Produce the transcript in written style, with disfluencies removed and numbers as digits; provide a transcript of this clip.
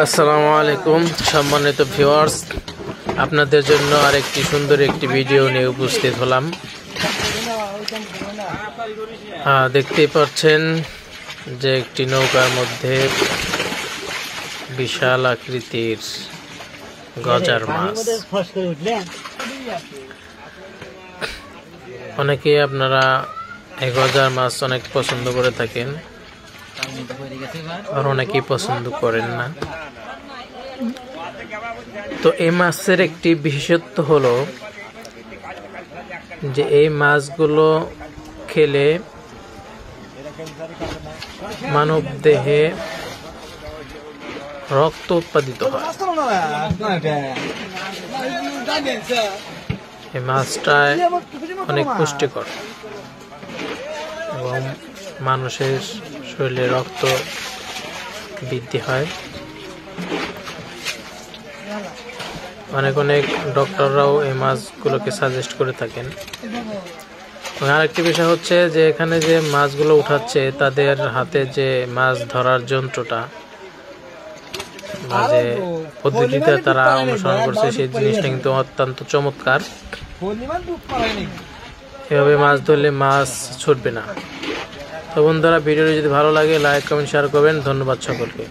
আসসালামু আলাইকুম সম্মানিত ভিউয়ার্স, আপনাদের জন্য আরেকটি সুন্দর একটি ভিডিও নিয়ে উপস্থিত হলাম। দেখতেই পাচ্ছেন যে একটি নৌকার মধ্যে বিশাল আকৃতির গজার মাছ। অনেকেই আপনারা এই গজার মাছ অনেক পছন্দ করে থাকেন, আর অনেকেই পছন্দ করেন না। তো এই মাছের একটি বিশেষত্ব হলো যে এই মাছগুলো খেলে মানব দেহে রক্ত উৎপাদিত হয়। এই মাছটায় অনেক পুষ্টিকর এবং মানুষের শরীরে রক্ত বৃদ্ধি হয়। অনেক ডক্টররাও এই মাছগুলোকে সাজেস্ট করে থাকেন। আরেকটি বিষয় হচ্ছে যে এখানে যে মাছগুলো উঠাচ্ছে তাদের হাতে যে মাছ ধরার যন্ত্রটা বা যে পদ্ধতিতে তারা অনুসরণ করছে সেই জিনিসটা কিন্তু অত্যন্ত চমৎকার। এভাবে মাছ ধরলে মাছ ছুটবে না। তো বন্ধুরা, ভিডিওটি যদি ভালো লাগে লাইক কমেন্ট শেয়ার করবেন। ধন্যবাদ সকলকে।